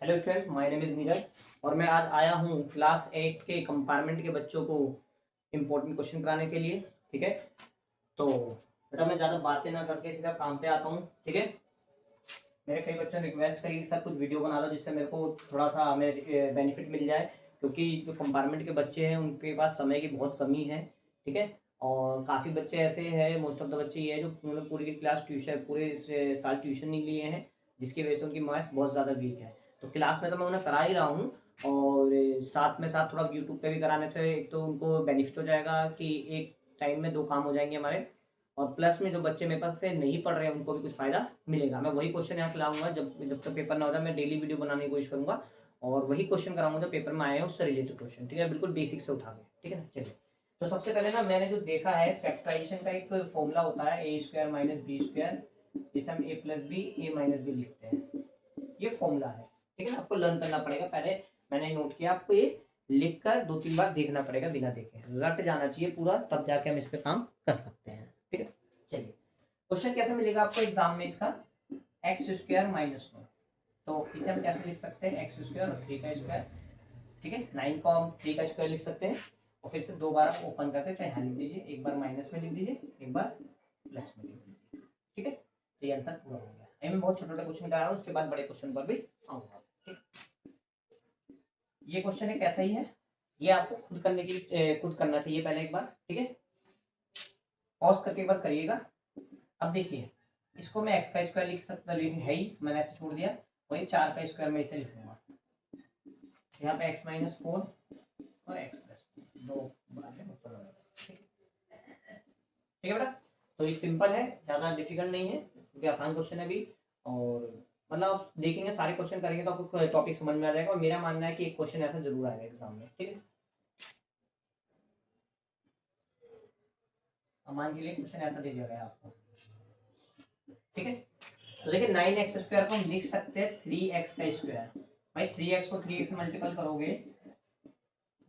Hello friends, my name is Neeraj और मैं आज आया हूँ क्लास 8 के कंपार्टमेंट के बच्चों को इम्पोर्टेंट क्वेश्चन कराने के लिए। ठीक है, तो बेटा मैं ज़्यादा बातें ना करके सीधा काम पे आता हूँ। ठीक है, मेरे कई बच्चों ने रिक्वेस्ट करी सर कुछ वीडियो बना दो जिससे मेरे को थोड़ा सा मेरे बेनिफिट मिल जाए, क्योंकि जो कंपार्टमेंट के बच्चे हैं उनके पास समय की बहुत कमी है। ठीक है, और काफ़ी बच्चे ऐसे हैं, मोस्ट ऑफ द बच्चे ये हैं जो मतलब पूरी की क्लास ट्यूशन पूरे साल ट्यूशन नहीं लिए हैं, जिसकी वजह से उनकी मार्क्स बहुत ज़्यादा वीक है। तो क्लास में तो मैं उन्हें करा ही रहा हूँ, और साथ में साथ थोड़ा यूट्यूब पे भी कराने से एक तो उनको बेनिफिट हो जाएगा कि एक टाइम में दो काम हो जाएंगे हमारे, और प्लस में जो बच्चे मेरे पास से नहीं पढ़ रहे हैं उनको भी कुछ फ़ायदा मिलेगा। मैं वही क्वेश्चन यहाँ लाऊंगा, जब जब तक पेपर ना हो जाए मैं डेली वीडियो बनाने की कोशिश करूँगा और वही क्वेश्चन कराऊंगा जो पेपर में आए हैं उससे रिलेटेड क्वेश्चन। ठीक है, बिल्कुल बेसिक से उठा के। ठीक है ना, चलिए। तो सबसे पहले ना मैंने जो देखा है फैक्टराइजेशन का एक फॉर्मूला होता है ए स्क्वायर माइनस बी स्क्वायर, जिसे हम ए प्लस बी ए माइनस बी लिखते हैं। ये फॉर्मूला है। ठीक है ना, आपको लर्न करना पड़ेगा। पहले मैंने नोट किया, आपको ये लिख कर 2-3 बार देखना पड़ेगा, बिना देखे रट जाना चाहिए पूरा, तब जाके हम इस पे काम कर सकते हैं। ठीक है, चलिए। क्वेश्चन कैसे मिलेगा आपको एग्जाम में इसका, एक्स स्क्वायर माइनस 9, तो इसे हम कैसे लिख सकते हैं, एक्स स्क्वायर और 3 का स्क्वायर। ठीक है, 9 को हम 3 का स्क्वायर लिख सकते हैं, और फिर से दो बार आप ओपन करके चाहे यहाँ लिख दीजिए, एक बार माइनस में लिख दीजिए, एक बार प्लस में लिख दीजिए। ठीक है, तो ये आंसर पूरा हो गया। मैं बहुत छोटे छोटे क्वेश्चन कर रहा हूँ, उसके बाद बड़े क्वेश्चन पर भी आऊंगा। ठीक, ये क्वेश्चन एक ऐसा ही है, ये आपको खुद करने की खुद करना चाहिए पहले एक बार। ठीक है, पॉज करके एक बार करिएगा। अब देखिए, इसको मैं एक्स का स्क्वायर लिख सकता, लेकिन है ही, मैंने ऐसे छोड़ दिया, और ये 4 का स्क्वायर मैं इसे लिखूंगा। यहाँ पे एक्स माइनस 4 और एक्स प्लस 2 बार में ऊपर हो जाएगा। ठीक है बेटा, तो ये सिंपल है, ज़्यादा डिफिकल्ट नहीं है, क्योंकि आसान क्वेश्चन है अभी। और मतलब आप देखेंगे, सारे क्वेश्चन करेंगे तो आपको टॉपिक समझ में आ जाएगा, और मेरा मानना है कि एक क्वेश्चन ऐसा जरूर आएगा एग्जाम में। ठीक है, मान के लिए क्वेश्चन ऐसा दे दिया गया आपको। ठीक है, तो देखिए 9x स्क्वायर को हम लिख सकते हैं 3x का स्क्वायर। भाई 3x को 3x से मल्टीपल करोगे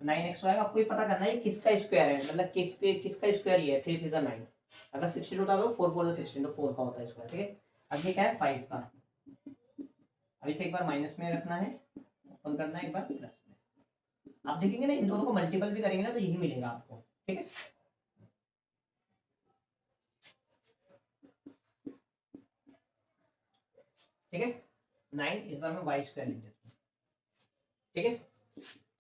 9x आएगा। आपको ये पता करना है किसका स्क्वायर है, मतलब किसका स्क्वायर ये है। 3 3 9, अगर 16 उठा लो 4 4 16, तो 4 का होता है स्क्वायर। ठीक है, अब ये क्या है 5 का। अब इसे एक बार माइनस में रखना है, ओपन करना है, एक बार प्लस में। आप देखेंगे ना, इन दोनों को मल्टीपल भी करेंगे ना तो यही मिलेगा आपको। ठीक है, ठीक है, 9 इस बार मैं वाई स्क्वायर लिख देता हूँ। ठीक है,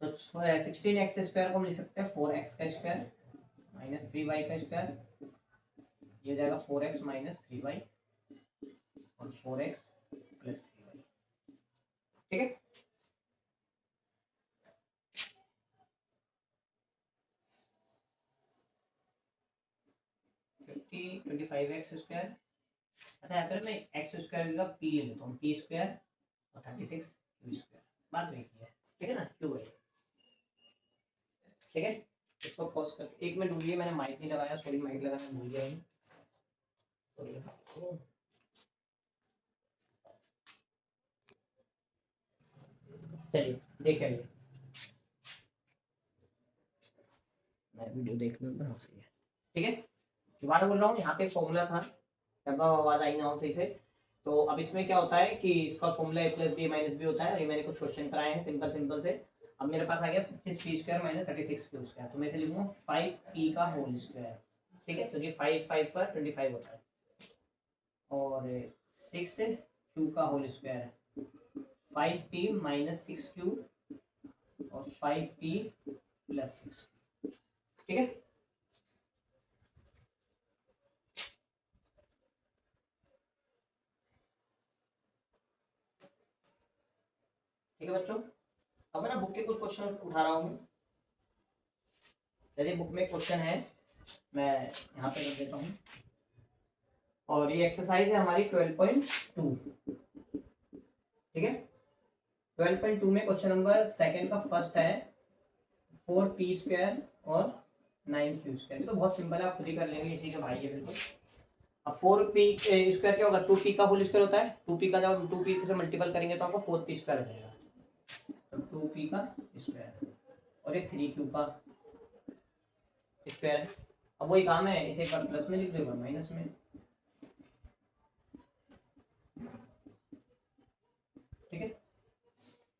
तो 16x स्क्वायर को हम लिख सकते हैं 4x का स्क्वायर माइनस 3y का स्क्वायर, ये जाएगा 4x माइनस 3y और 4x प्लस 3y। ठीक है, 25x स्क्वायर। अच्छा, फिर मैं एक्स स्क्वायर का पी ले लेता हूँ, पी स्क्वायर और 36 क्यू स्क्वायर। बात वही है। ठीक है ना, क्यू है। ठीक है, इसको पॉज करके 1 मिनट रुकिए, मैंने माइक नहीं लगाया, सॉरी, माइक लगाना भूल गया हूँ। चलिए देख आइए, मैं वीडियो देख लूँ। हाँ सही है। ठीक है, दोबारा बोल रहा हूँ, यहाँ पे फॉर्मूला था, तब आवाज़ आई ना हो सही से। तो अब इसमें क्या होता है कि इसका फॉर्मूला ए प्लस बी माइनस बी होता है, और ये मैंने कुछ क्वेश्चन कराए हैं सिंपल सिंपल से। अब मेरे पास आ गया 25 स्क्वायर माइनस 36 क्यू स्क्वायर, तो मैं इसे लिखूंगा 5p का होल स्क्वायर। ठीक है, क्योंकि 5 5 पर 25 होता है, और 6 क्यू का whole square 5p minus 6q और 5p प्लस 6। ठीक है, ठीक है बच्चों। अब मैं ना बुक के कुछ क्वेश्चन उठा रहा हूँ। जैसे बुक में क्वेश्चन है, मैं यहाँ पे कर देता हूँ, और ये एक्सरसाइज है हमारी 12.2। ठीक है, 12.2 में क्वेश्चन नंबर सेकंड का फर्स्ट है 4p स्क्वायर और 9q स्क्वायर। तो बहुत सिंपल है, आप खुद ही कर लेंगे, इसी के भाई है बिल्कुल। अब 4p स्क्वायर क्या होगा, 2p का होल स्क्वायर होता है, 2p का जब 2p से मल्टीपल करेंगे तो आपको 4p स्क्वायर हो जाएगा, तो 2p का स्क्वायर, और ये 3q का स्क्वायर है। अब वही काम है, इसे एक बार प्लस में लिख दो, एक बार माइनस में। ठीक है,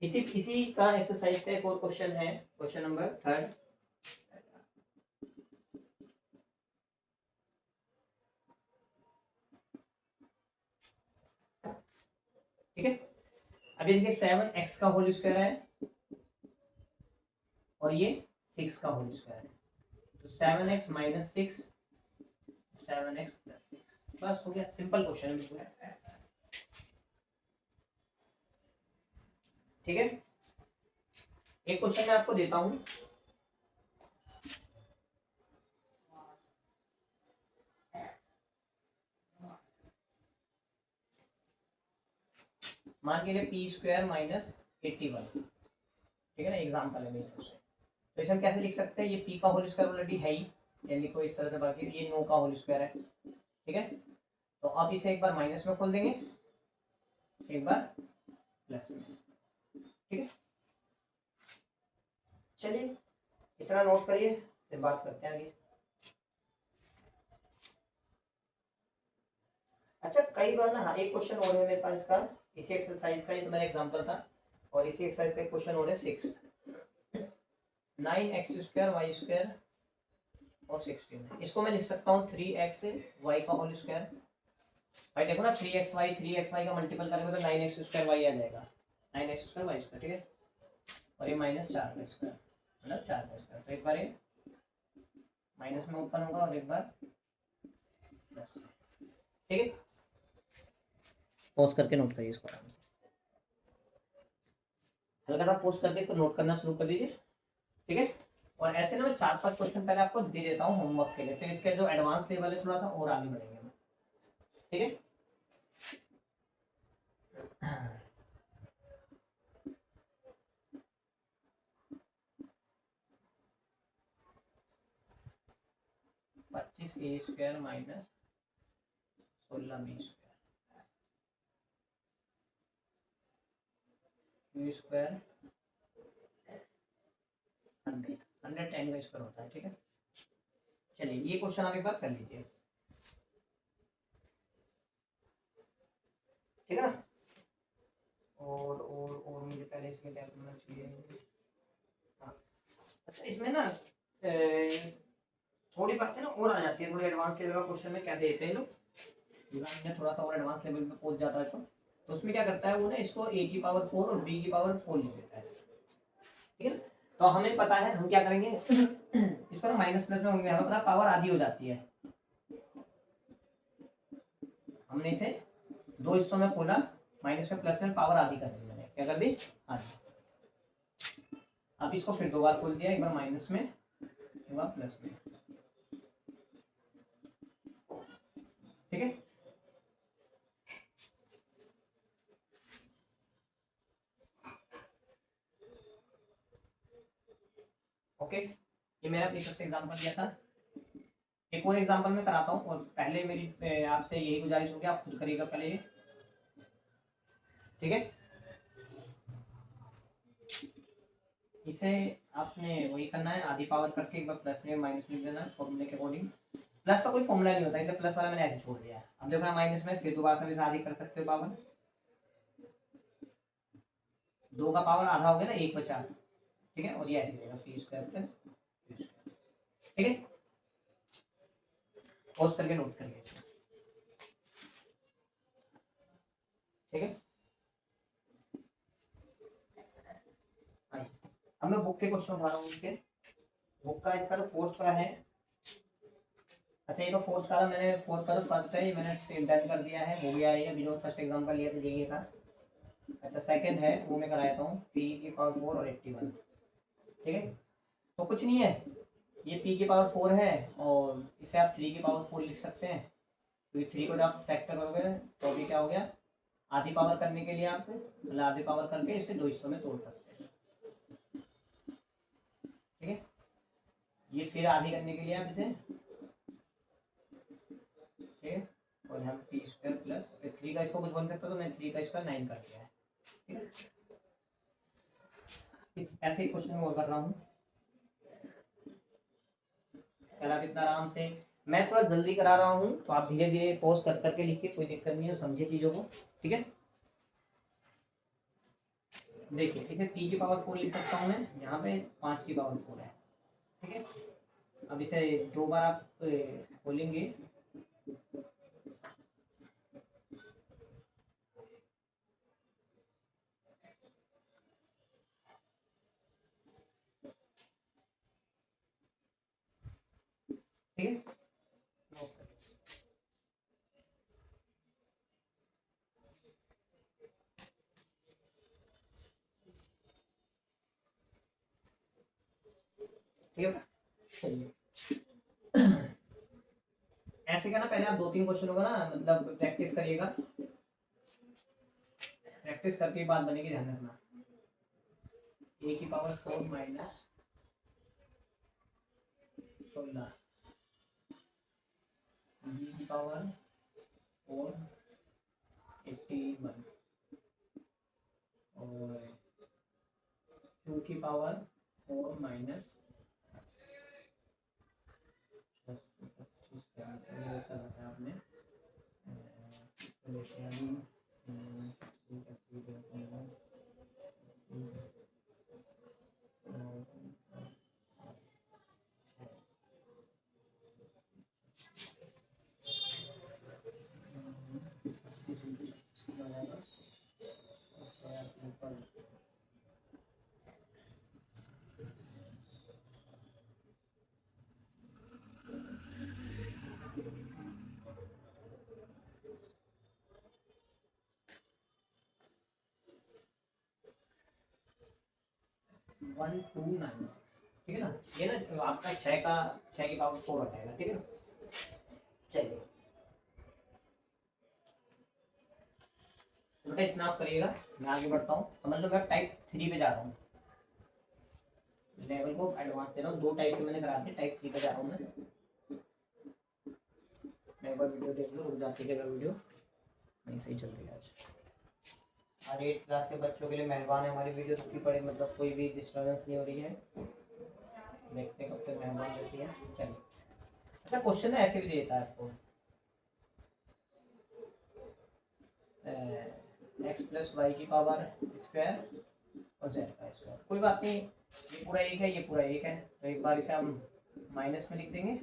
इसी का एक्सरसाइज का एक और क्वेश्चन है, क्वेश्चन नंबर 3। ठीक है, अभी देखिए 7x का होल स्क्वायर है और ये 6 का होल स्क्वायर है, तो 7x माइनस 6, 7x प्लस 6, बस हो गया, सिंपल क्वेश्चन है बिल्कुल। ठीक है, एक क्वेश्चन मैं आपको देता हूं, मान के लिए पी स्क्वायर माइनस 81, ठीक है ना, एग्जाम्पल है मेरी तरफ से। तो इसे हम कैसे लिख सकते हैं, ये पी का होल स्क्वायर ऑलरेडी है ही, या लिखो इस तरह से, बाकी ये 9 का होल स्क्वायर है। ठीक है, तो अब इसे एक बार माइनस में खोल देंगे, एक बार प्लस में। ठीक है, चलिए इतना नोट करिए, फिर बात करते हैं आगे। अच्छा, कई बार ना, हाँ, एक क्वेश्चन और है मेरे पास इसका, इसी एक्सरसाइज का, ये तो मेरा एग्जांपल था, और इसी एक्सरसाइज का एक क्वेश्चन और है 6, 9x स्क्वायर वाई स्क्वायर और 16। इसको मैं लिख सकता हूँ 3x वाई का होल स्क्वायर। भाई देखो ना, 3xy का मल्टीपल करेंगे तो 9x स्क्वायर वाई आ जाएगा, 9x स्क्वायर वाई स्क्वायर। ठीक है, और ये माइनस 4 का स्क्वायर, मतलब 4 का स्क्वायर, तो एक बार ये माइनस में ओपन होगा और एक बार प्लस। ठीक है, पॉज करके नोट करिए इसको आराम से, हल्का सा पॉज करके इसको नोट करना शुरू कर दीजिए। ठीक है, और ऐसे ना मैं 4-5 क्वेश्चन पहले आपको दे देता हूँ होमवर्क के लिए, फिर इसके जो एडवांस लेवल है थोड़ा सा और आगे बढ़ेंगे। ठीक है, 25a square minus 16b square, Q square 100 10 का स्क्वायर होता है। ठीक है, चलिए ये क्वेश्चन आप एक बार कर लीजिए। ठीक है ना, और मुझे पहले इसमें क्या करना चाहिए। हाँ, अच्छा, इसमें ना थोड़ी बातें ना और आ जाती है, थोड़ी एडवांस लेवल का क्वेश्चन में क्या देते हैं लोग, थोड़ा सा और एडवांस लेवल पे पहुंच जाता है तो उसमें क्या करता है वो ना, इसको a की पावर 4 और b की पावर 4 लिख देता है। ठीक है, तो हमें पता है हम क्या करेंगे, इसको ना माइनस प्लस में होंगे, हमें पता पावर आधी हो जाती है, हमने इसे दो हिस्सों में खोला, माइनस में प्लस में पावर आधी कर दी, मैंने क्या कर दी, आधी। अब इसको फिर दो बार खोल दिया, एक बार माइनस में एक बार प्लस में। ठीक है, ओके, ये मैंने अपनी सबसे एग्जांपल दिया था। एक और एग्जांपल मैं कराता हूँ, और पहले मेरी आपसे यही गुजारिश होगी, आप खुद करिएगा पहले ये। ठीक है, इसे आपने वही करना है, आधी पावर करके एक बार प्लस में माइनस में लिख देना है फॉर्मूले के अकॉर्डिंग। प्लस का कोई फॉर्मूला नहीं होता, इसे प्लस वाला मैंने ऐसे छोड़ दिया है। अब देखो माइनस में फिर दोबारा से आधी कर सकते हो पावर, 2 का पावर आधा हो गया ना, 1 बचा। ठीक है, और ये ऐसे देगा पी स्क्वायर प्लस। ठीक है, पॉज करके नोट करिए इसे। ठीक है, अब मैं बुक के क्वेश्चन उठा रहा हूँ, इसके बुक का इसका जो फोर्थ का है। अच्छा, ये तो फोर्थ का मैंने, फोर्थ का जो फर्स्ट है ये मैंने डन कर दिया है, हो गया है, अभी जो फर्स्ट एग्जाम का लिया था यही था। अच्छा, सेकंड है वो मैं कराता हूँ, पी की पावर 4 और 81। ठीक है, तो कुछ नहीं है, ये p की पावर 4 है, और इसे आप 3 की पावर 4 लिख सकते हैं, क्योंकि 3 को जब आप फैक्टर करोगे तो भी क्या हो गया, आधी पावर करने के लिए आप मतलब आधी पावर करके इसे दो हिस्सों में तोड़ सकते हैं। ठीक है, ये फिर आधी करने के लिए आप इसे, ठीक है, और यहाँ पी स्क्वायर प्लस 3 का इसको कुछ बन सकता है, तो मैं 3 का स्क्वायर 9 कर दिया है। ठीक है, इस ऐसे ही क्वेश्चन और कर रहा हूँ, आप इतना आराम से, मैं थोड़ा जल्दी करा रहा हूँ तो आप धीरे धीरे पॉज कर करके लिखिए, कोई दिक्कत नहीं है, समझिए चीज़ों को। ठीक है, देखिए इसे t की पावर 4 लिख सकता हूँ मैं, यहाँ पे 5 की पावर 4 है, ठीक है। अब इसे दो बार आप खोलेंगे, ठीक है। ठीक है, चलिए ऐसे क्या ना, पहले आप 2-3 क्वेश्चन होगा ना, मतलब प्रैक्टिस करिएगा, प्रैक्टिस करके बात बनेगी, ध्यान रखना। a की पावर 4 माइनस 16, b की पावर 4 81 और q की पावर 4 माइनस आपने वन टू नाइन सिक्स, ठीक है ना। ये ना आपका 6 की पावर 4 हो जाएगा, ठीक है ना। चलिए बेटा इतना आप करिएगा, मैं आगे बढ़ता हूँ। समझ लो मैं टाइप 3 पे जा रहा हूँ, लेवल को एडवांस दे रहा हूँ। 2 टाइप के मैंने करा दिए, टाइप 3 पे जा रहा हूँ मैं। एक बार वीडियो देख लो, रुक जाती है वीडियो नहीं सही चल रही है आज। और 8 क्लास के बच्चों के लिए मेहरबान है हमारी वीडियो रुकी पड़े, मतलब कोई भी डिस्टर्बेंस नहीं हो रही है, देखते हैं कब तक मेहरबान रहती है। चलिए अच्छा, क्वेश्चन ना ऐसे भी देता है आपको, एक्स प्लस वाई की पावर स्क्वायर और जेड का स्क्वायर। कोई बात नहीं, ये पूरा एक है, ये पूरा एक है, तो एक बार इसे हम माइनस में लिख देंगे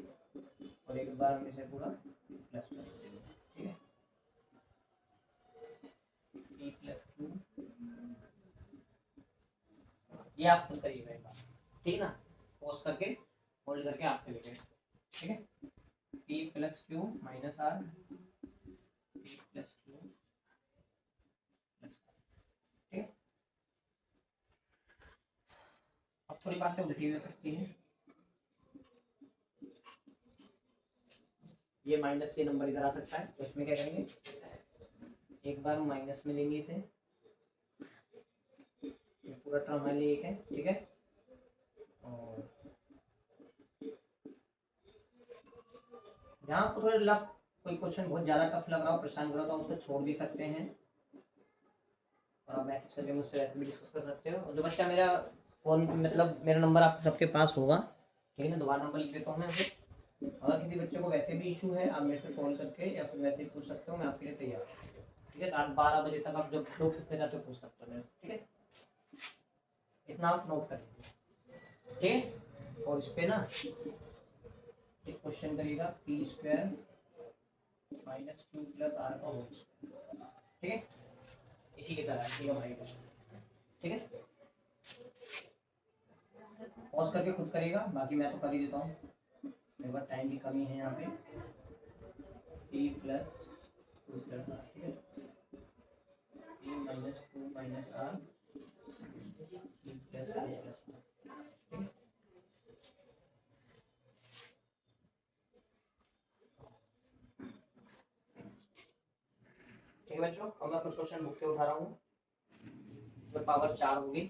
और एक बार हम इसे पूरा प्लस में लिख देंगे, ठीक है। e प्लस क्यू, ये आप खुद करिएगा एक बार, ठीक है ना। पॉज करके होल्ड करके आप करिएगा, ठीक है। p plus Q minus R, p plus Q plus R, ठीक है। अब थोड़ी बातें उल्टी हो सकती हैं, ये माइनस से नंबर इधर आ सकता है, तो इसमें क्या करेंगे, एक बार माइनस में लेंगे इसे, ये पूरा टर्म हमारे लिए एक है, ठीक है। और जहाँ आपको थोड़ा लफ, कोई क्वेश्चन बहुत ज़्यादा टफ लग रहा हो, परेशान कर रहा हो, तो उसको छोड़ भी सकते हैं और आप मैसेज करके मुझसे वैसे भी डिस्कस कर सकते हो। और जो बच्चा मेरा फ़ोन, मतलब मेरा नंबर आप सबके पास होगा, ठीक है ना, दोबारा नंबर लिख देता हूँ मैं फिर। अगर किसी बच्चे को वैसे भी इशू है, आप मेरे से कॉल करके या फिर वैसे ही पूछ सकते हो, मैं आपके लिए तैयार हूँ, ठीक है। रात 12 बजे तक आप जब लोग सीखने जाते हो पूछ सकते हो, ठीक है। इतना आप नोट कर लीजिए, ठीक है। और इस पर ना एक क्वेश्चन करिएगा, P square minus Q plus R का होल स्क्वायर, ठीक है। इसी की तरह ठीक है हमारी क्वेश्चन, ठीक है। पॉज करके खुद करिएगा, बाकी मैं तो कर ही देता हूँ, मेरे पास टाइम की कमी है यहाँ पे। P plus Q plus R, ठीक है। P minus Q minus R, P plus Q plus R, ठीक है। ठीक है बच्चों, अब मैं कुछ क्वेश्चन बुक के उठा रहा हूँ, तो पावर 4 होगी,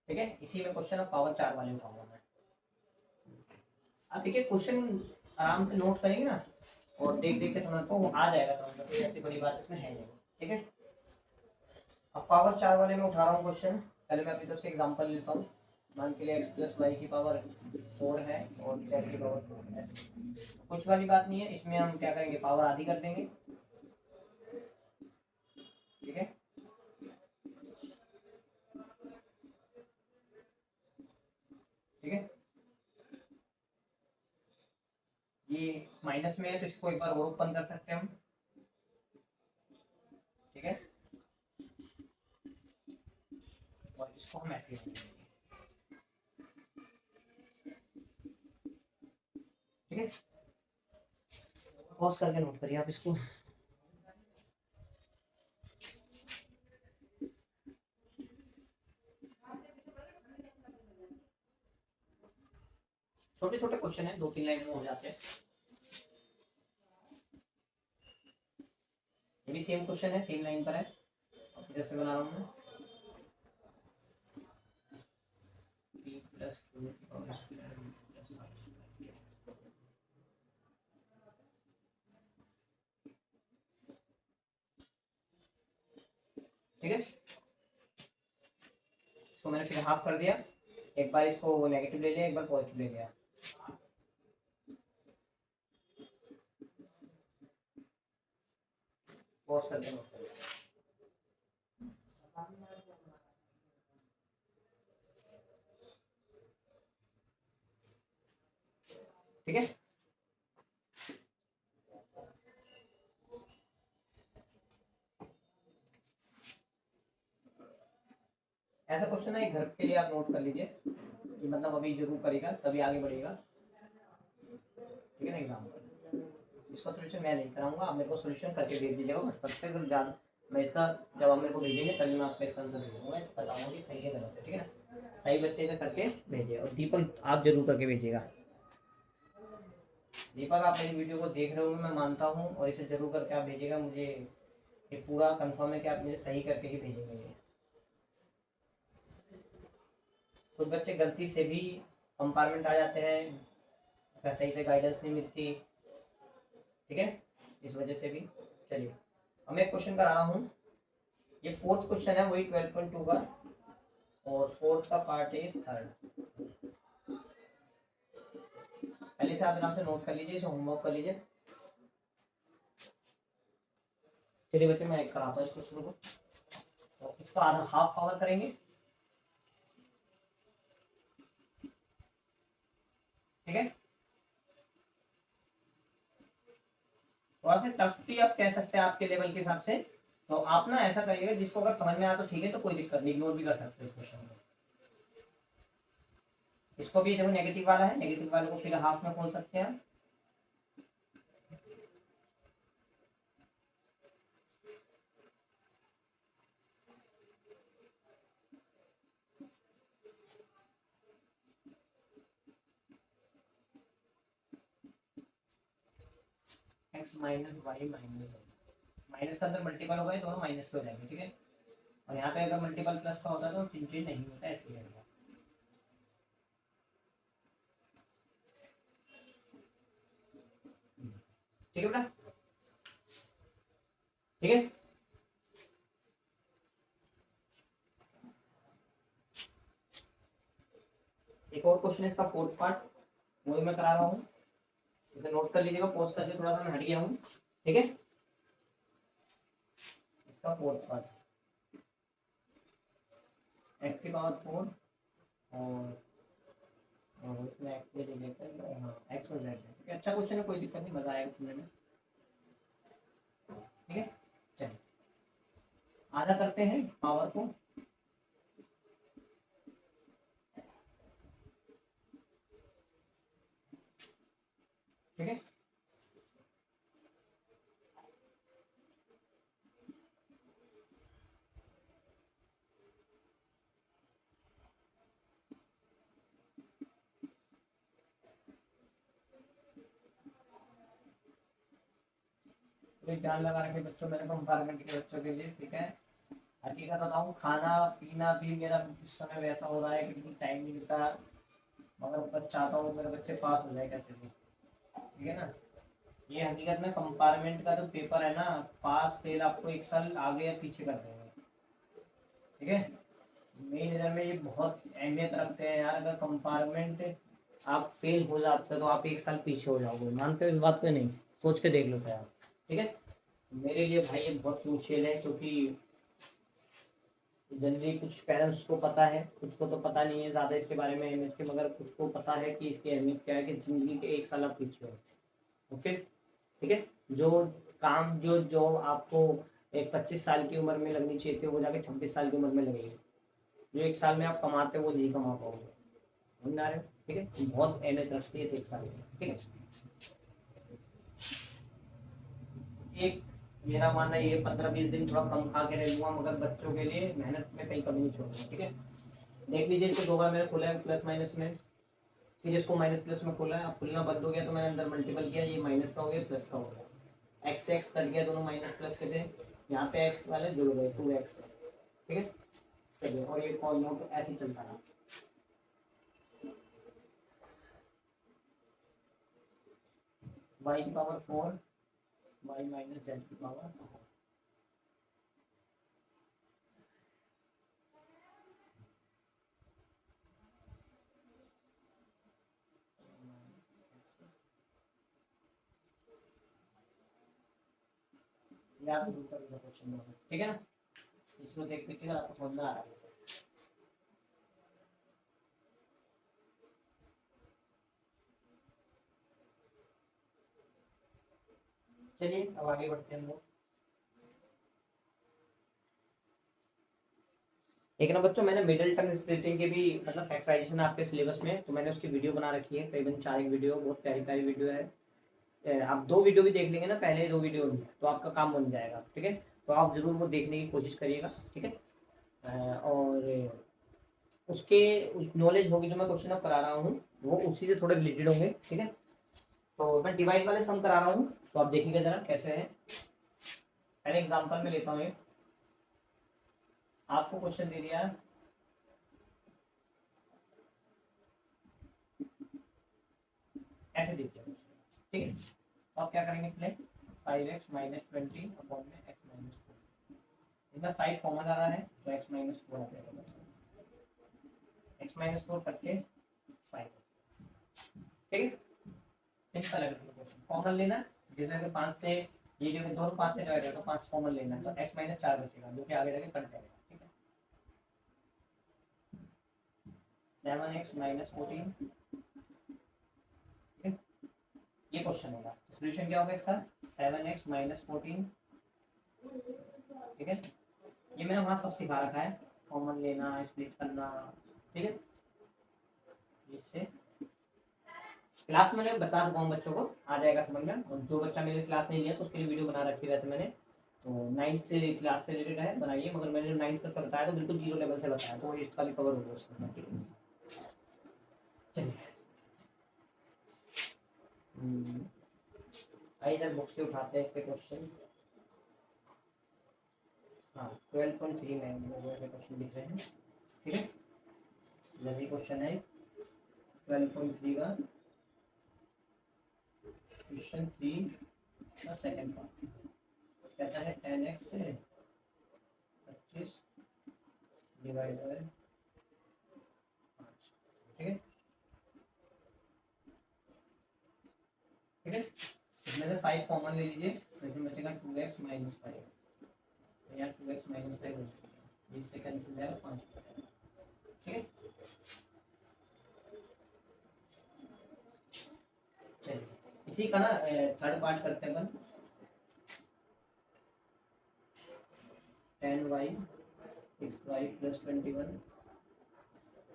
ठीक है। इसी में क्वेश्चन अब पावर 4 वाले उठाऊंगा मैं। अब देखिए क्वेश्चन आराम से नोट करेंगे ना, और देख देख के समझ को वो आ जाएगा समझ, कोई ऐसी बड़ी बात इसमें है नहीं, ठीक है। अब पावर 4 वाले में उठा रहा हूँ क्वेश्चन, पहले मैं अपनी तरफ से एग्जांपल लेता हूँ। मान के लिए एक्स प्लस वाई की पावर 4 है और जेड की पावर 4 है, ऐसे कुछ वाली बात नहीं है। इसमें हम क्या करेंगे, पावर आधी कर देंगे, माइनस में है तो इसको एक बार और ओपन कर सकते हैं हम, ठीक है, और इसको हम ऐसे ही, ठीक है। पॉज करके नोट करिए आप इसको। छोटे छोटे क्वेश्चन है, 2-3 लाइन में हो जाते हैं। ये भी सेम क्वेश्चन है, सेम लाइन पर है, जैसे बना रहा हूँ मैं, p प्लस क्यू और स्क्वायर प्लस r स्क्वायर, ठीक है। इसको मैंने फिर हाफ कर दिया, एक बार इसको नेगेटिव ले लिया, एक बार पॉजिटिव ले लिया, पॉज करके नोट करिए। ठीक है, ऐसा क्वेश्चन है, घर के लिए आप नोट कर लीजिए कि मतलब अभी जरूर करेगा तभी आगे बढ़ेगा, ठीक है ना। एग्जाम्पल, इसका सोल्यूशन मैं नहीं कराऊंगा, आप मेरे को सोल्यूशन करके भेज दीजिएगा बस, तब तक ज़्यादा मैं इसका, जब आप मेरे को भेजेंगे तभी मैं आपका इसका आंसर भेजूंगा, इसका बताऊंगा कि सही है गलत है, ठीक है ना। सही बच्चे से करके भेजिए, और दीपक आप जरूर करके भेजिएगा। दीपक आप मेरी वीडियो को देख रहे होंगे मैं मानता हूँ, और इसे जरूर करके आप भेजिएगा, मुझे ये पूरा कंफर्म है कि आप मुझे सही करके ही भेजेंगे। ये कुछ बच्चे गलती से भी कंपार्टमेंट आ जाते हैं, सही से गाइडेंस नहीं मिलती, ठीक है, इस वजह से भी। चलिए अब मैं एक क्वेश्चन करा रहा हूँ, ये 4th क्वेश्चन है, वही 12.2 का, और 4th का पार्ट इज 3rd। पहले से आप आराम से नोट कर लीजिए, इसे होमवर्क कर लीजिए। चलिए बच्चे मैं कराता हूँ इस क्वेश्चन को, तो इसका आधा हाफ पावर करेंगे, ठीक है। थोड़ा सा टफ भी आप कह सकते हैं आपके लेवल के हिसाब से, तो आप ना ऐसा करिएगा, जिसको अगर समझ में आया तो ठीक है, तो कोई दिक्कत नहीं, इग्नोर भी कर सकते हैं क्वेश्चन को। इसको भी देखो नेगेटिव वाला है, नेगेटिव वाले को फिर हाफ में खोल सकते हैं। X minus Y minus, minus का अंदर मल्टीपल होगा, दोनों माइनस पे हो जाएंगे, ठीक है। और यहाँ पे अगर मल्टीपल प्लस का होता है तो चेंज नहीं होता, ऐसे ही रहेगा, ठीक है बेटा, ठीक है। एक और क्वेश्चन है इसका 4th पार्ट, वही मैं करा रहा हूँ, इसे नोट कर लीजिएगा, पॉज करके, थोड़ा सा मैं हट गया हूँ, ठीक है। इसका 4th पार्ट, एक्स की पावर 4 और इसमें एक्स ले लेते हैं, हाँ एक्स और जेड है, ठीक है। अच्छा क्वेश्चन है, कोई दिक्कत नहीं, मजा आएगा सुनने में, ठीक है। चलिए आधा करते हैं पावर को, ठीक है। तो जान लगा रखे बच्चों, मेरे कंपार्टमेंट के बच्चों के लिए, ठीक है। हकीकत बताऊँ, खाना पीना भी मेरा इस समय वैसा हो रहा है कि बिल्कुल टाइम नहीं मिलता, मगर बस चाहता हूँ मेरे बच्चे पास हो जाए कैसे भी, ठीक है ना। ये हकीकत में कंपार्टमेंट का जो पेपर है ना, पास फेल आपको 1 साल आगे या पीछे कर देंगे, ठीक है। मेरी नज़र में ये बहुत अहमियत रखते हैं यार, अगर कंपार्टमेंट आप फेल हो जाते हो तो आप 1 साल पीछे हो जाओगे, मानते हो इस बात को? नहीं, सोच के देख लो क्या, ठीक है। मेरे लिए भाई ये बहुत मुश्किल है, क्योंकि जनरली कुछ पेरेंट्स को पता है, कुछ को तो पता नहीं है ज़्यादा इसके बारे में अहमियत के, मगर कुछ को पता है कि इसकी अहमियत क्या है, कि ज़िंदगी के 1 साल आप पीछे हो, ओके ठीक है। जो काम जो जॉब आपको एक 25 साल की उम्र में लगनी चाहिए थी वो जाके 26 साल की उम्र में लगेगी। जो 1 साल में आप कमाते हो वो नहीं कमा पाओगे। समझ आ रहे हो? ठीक है, बहुत अहमियत रखती है इस 1 साल की। ठीक है, एक मेरा मानना ये 15-20 दिन थोड़ा कम खा के रह लूंगा मगर बच्चों के लिए मेहनत में कहीं कमी नहीं छोड़ूंगा। ठीक है, देख लीजिए इसको 2 बार मैंने खोला है प्लस माइनस में, फिर इसको माइनस प्लस में खोला है, अब खुलना बंद हो गया तो मैंने अंदर मल्टीपल किया, ये माइनस का हो गया प्लस का हो गया, एक्स से एक्स कर गया, दोनों माइनस प्लस के थे, यहाँ पे एक्स वाले जुड़ गए 2x। ठीक है, चलिए, और ये कॉल नोट ऐसे ही चलता रहा। y की पावर 4 y माइनस z की पावर 4। क्वेश्चन ठीक है ना, इसको देख देख के आपको समझ में आ रहा है। चलिए अब आगे बढ़ते हैं हम लोग। एक ना बच्चों, मैंने मिडिल टर्म स्प्लिटिंग के भी मतलब फैक्टराइजेशन आपके सिलेबस में, तो मैंने उसकी वीडियो बना रखी है, करीबन 4 वीडियो, बहुत प्यारी प्यारी वीडियो है। आप 2 वीडियो भी देख लेंगे ना, पहले 2 वीडियो भी, तो आपका काम बन जाएगा। ठीक है, तो आप जरूर वो देखने की कोशिश करिएगा। ठीक है, और उसके नॉलेज होगी जो मैं क्वेश्चन अब करा रहा हूँ वो उसी से थोड़े रिलेटेड होंगे। ठीक है, तो मैं डिवाइड वाले सम करा रहा हूँ, तो आप देखिएगा जरा कैसे है। पहले एग्जांपल में लेता हूँ, आपको क्वेश्चन दे दिया, ऐसे देखिए क्वेश्चन। ठीक है, तो आप क्या करेंगे, पहले 5x माइनस 20 अपॉन में x माइनस 4, इसमें 5 कॉमन आ रहा है तो x माइनस 4 आ जाएगा, x माइनस 4 करके 5। ठीक है, सिंपल है क्वेश्चन, कॉमन लेना, जिसमें 5 से ये जो दोनों 5 से डिवाइड है तो 5 कॉमन लेना है, तो x माइनस 4 बचेगा जो कि आगे जाके कट जाएगा। ठीक है, 7x माइनस 14। ये क्वेश्चन होगा, सॉल्यूशन क्या होगा इसका, 7x माइनस 14। ठीक है, ये मैंने वहाँ सब सिखा रखा है, कॉमन लेना, स्प्लिट करना। ठीक है, इससे क्लास में मैं बता चुका हूँ, बच्चों को आ जाएगा समझ में। और जो बच्चा मेरे क्लास नहीं लिया तो उसके लिए वीडियो बना रखी है वैसे मैंने, तो 9th से क्लास से रिलेटेड है, बनाइए, मगर मैंने जो 9th तक बताया तो बिल्कुल 0 लेवल से बताया, तो इसका भी कवर होगा उसका। ठीक है, चलिए आइए इधर बुक से उठाते हैं इसके क्वेश्चन। हाँ, 12.3 में वो ऐसे क्वेश्चन लिख रहे हैं। ठीक है, जैसे क्वेश्चन है 12.3 का क्वेश्चन 3 का सेकंड पार्ट कहता है 10x से 25 डिवाइड बाय 5। ठीक है, ठीक है, इसमें से 5 कॉमन ले लीजिए, तो इसमें बचेगा 2x माइनस 5, यहाँ 2x माइनस 5 बचेगा, इससे कैंसिल जाएगा 5। ठीक है, चलिए इसी का ना थर्ड पार्ट करते हैं अपन, 10y 6y प्लस 21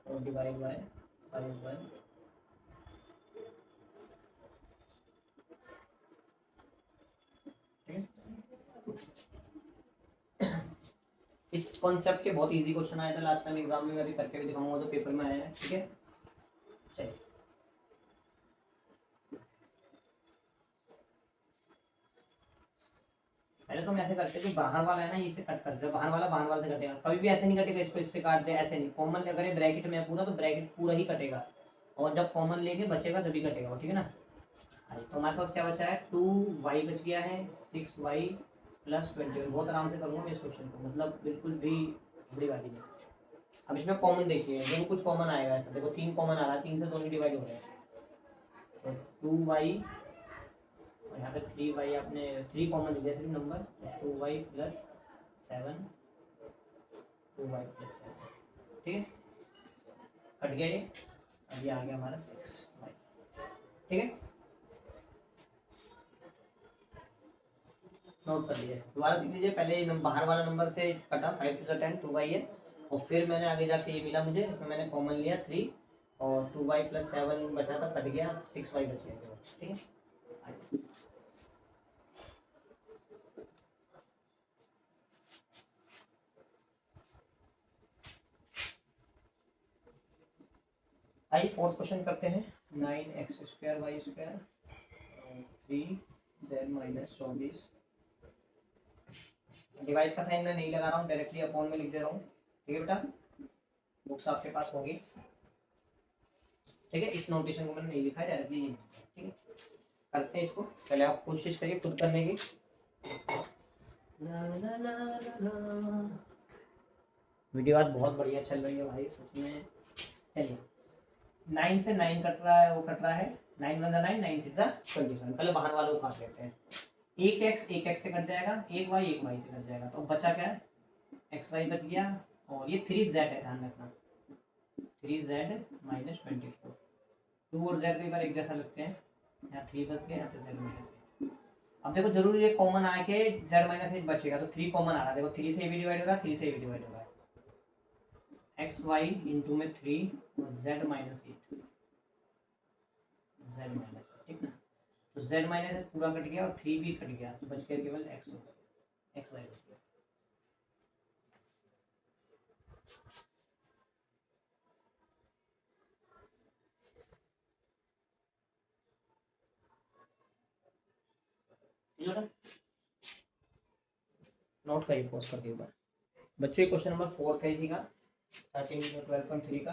और डिवाइड बाय 5y। इस कॉन्सेप्ट के बहुत इजी क्वेश्चन आया था लास्ट टाइम एग्जाम में, मैं भी करके भी दिखाऊंगा जो पेपर में आया है। ठीक है, चलिए पहले तो हम ऐसे करते हैं कि बाहर वाला है ना इसे कट करते हैं, बाहर वाला से कटेगा, कभी भी ऐसे नहीं कटेगा इसको इससे काट दे, ऐसे नहीं, कॉमन अगर ब्रैकेट में है पूरा तो ब्रैकेट पूरा ही कटेगा, और जब कॉमन लेके बचेगा तभी कटेगा। ठीक है ना, तो हमारे पास क्या बचा है, 2y बच गया है, 6y प्लस 21। बहुत आराम से करूँगा मैं इस क्वेश्चन को, मतलब बिल्कुल भी बड़ी बात नहीं। अब इसमें कॉमन देखिए, देखो कुछ कॉमन आएगा ऐसा, देखो 3 कॉमन आ रहा है, 3 से दोनों डिवाइड हो रहे हैं, तो 2y और यहाँ पे 3y, आपने 3 कॉमन लिया सिर्फ number, 2y plus 7, 2y plus 7। ठीक है, कट गया ये, अब ये आ गया हमारा 6y। ठीक है, नोट कर लीजिए, दोबारा देख लीजिए। पहले बाहर वाला नंबर से कटा 5 टू द 10 2y है, और फिर मैंने आगे जाके ये मिला मुझे, इसमें मैंने कॉमन लिया 3 और 2y + 7 बचा था, कट गया 6y बच गया। ठीक है, आइए फोर्थ क्वेश्चन करते हैं। 9x² y² 3z - 24। डिवाइड का साइन मैं नहीं लगा रहा हूँ, डायरेक्टली अपॉन में लिख दे रहा हूँ। ठीक है बेटा, बुक्स आपके पास होगी। ठीक है, इस नोटेशन को मैंने नहीं लिखा है, डायरेक्टली। ठीक है, करते हैं इसको। पहले आप कोशिश करिए खुद करने की। वीडियो आज बहुत बढ़िया चल रही है भाई, सच में। चलिए, 9 से 9 कट रहा है, वो कट रहा है। 9 × 9 9 × 6 27। पहले बाहर वालों को काट लेते हैं। एक x से कट जाएगा, एक y से कट जाएगा, तो बचा क्या है, xy बच गया। और ये 3z है, ध्यान रखना, 3z - 24। 2 और z कई बार एक जैसा लगते हैं। यहाँ 3 बच गया, यहाँ पे z - 8। अब देखो, जरूर ये कॉमन आके z - 8 बचेगा, तो 3 कॉमन आ रहा है। देखो 3 से भी डिवाइड होगा, 3 से भी डिवाइड होगा। xy इंटू में 3 और z - 8, z - 8। ठीक ना, तो z - 8 पूरा कट गया और 3 भी कट गया, तो बच गया केवल xy बच गया। नोट करिए पोस्ट करके एक बार बच्चों। क्वेश्चन नंबर 4 था इसी का, 13-12.3 का,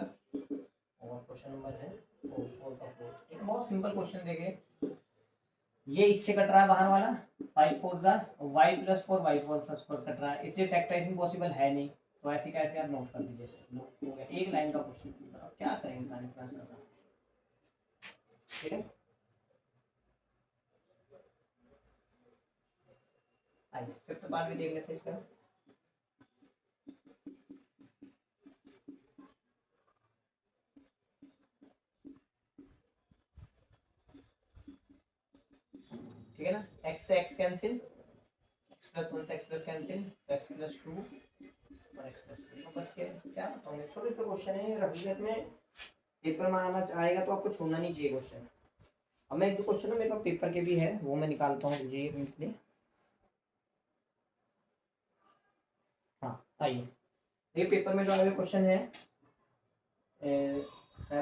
और क्वेश्चन नंबर है 4 का 4। ठीक है, बहुत सिंपल क्वेश्चन देखे। ये इससे कट रहा है बाहर वाला, 5 4 जा y + 4 y 4 कट रहा है, इससे फैक्टराइजिंग पॉसिबल है नहीं, तो ऐसे कैसे आप नोट कर दीजिए। नोट हो गया, एक लाइन का क्वेश्चन। बताओ क्या करेंगे इंसान इतना सा। ठीक है, आइए फिफ्थ पार्ट भी देख लेते हैं इसका। ठीक है ना, x से x कैंसिल, x + 1 से x+ कैंसिल, x + 2 और x + 3 बच गया। क्या बताऊंगे, छोटे छोटे क्वेश्चन है, हकीकत में पेपर में आना आएगा तो आपको छोड़ना नहीं चाहिए क्वेश्चन। अब मैं 1-2 क्वेश्चन मेरे पास पेपर के भी है, वो मैं निकालता हूँ जी इनके लिए। हाँ आइए, ये पेपर में जो आए क्वेश्चन है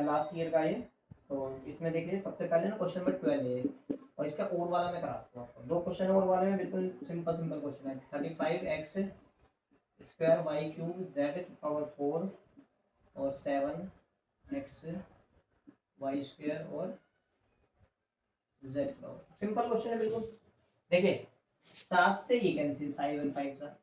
लास्ट ईयर का ये, तो इसमें देखिए सबसे पहले ना क्वेश्चन नंबर 12 है, और इसका और वाला मैं कराता हूँ आपको। 2 क्वेश्चन और वाले में बिल्कुल सिंपल क्वेश्चन है। 35x² y³ z⁴ और 7x y² और z। सिंपल क्वेश्चन है बिल्कुल। देखिए 7 से ये कैंसिल, 5 5 सा।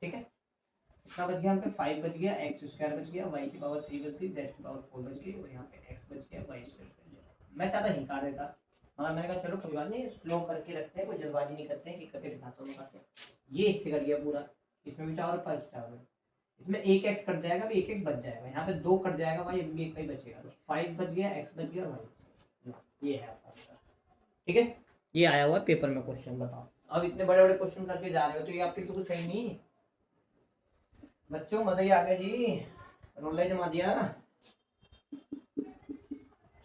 ठीक है, कितना बच गया यहाँ पे, 5 बच गया, x² बच गया, y³ 3 बच गई, z⁴ बच गई, और यहाँ पे x बच गया, y² बच गया। मैं चाहता ही काट देता, मैंने कहा चलो कोई बात नहीं, स्लो करके रखते हैं, कोई जल्दबाजी नहीं करते हैं कि करके दिखाता हूँ काट। ये इससे कट गया पूरा, इसमें भी 4 और 5 4, इसमें एक x कट जाएगा, भी एक बच जाएगा, यहाँ पे 2 कट जाएगा, भाई एक ही बचेगा, तो 5 बच गया, x बच गया, y। ये है आपका आंसर। ठीक है, ये आया हुआ पेपर में क्वेश्चन। बताओ, अब इतने बड़े बड़े क्वेश्चन करके जा रहे हो, तो ये आपकी तो कुछ है ही नहीं बच्चों, मजा ही आ गया जी, रोले जमा दिया।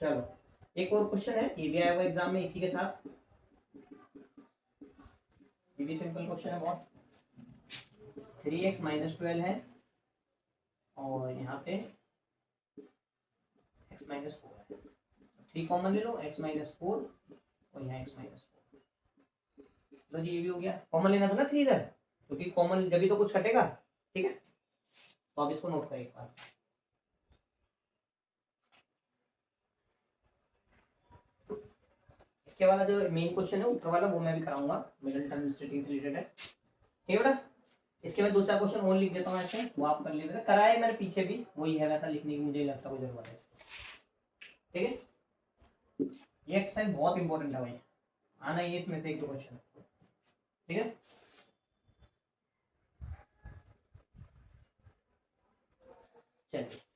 चलो एक और क्वेश्चन है, ये भी आया हुआ एग्जाम में इसी के साथ, ये भी सिंपल क्वेश्चन है बहुत। 3x - 12 है, और यहाँ पे x - 4 है, 3 कॉमन ले लो, x - 4 और यहाँ x - 4। बस ये भी हो गया, कॉमन लेना था ना 3 इधर, क्योंकि कॉमन जब भी तो कुछ कटेगा। ठीक है, तो आप इसको नोट करें एक बार। इसके वाला जो मेन क्वेश्चन है ऊपर वाला, वो मैं भी कराऊंगा, मिडिल टर्म स्टेटिंग से रिलेटेड है। ठीक है बेटा, इसके मैं 2-4 क्वेश्चन और लिख देता हूँ ऐसे, वो आप कर लीजिएगा। कराया है मैंने पीछे भी, वही है वैसा लिखने की, मुझे लगता है कोई जरूरत है इसको। ठीक है, ये एक्सरसाइज बहुत इंपॉर्टेंट है भाई, आना ये इसमें से एक क्वेश्चन। ठीक है, चलिए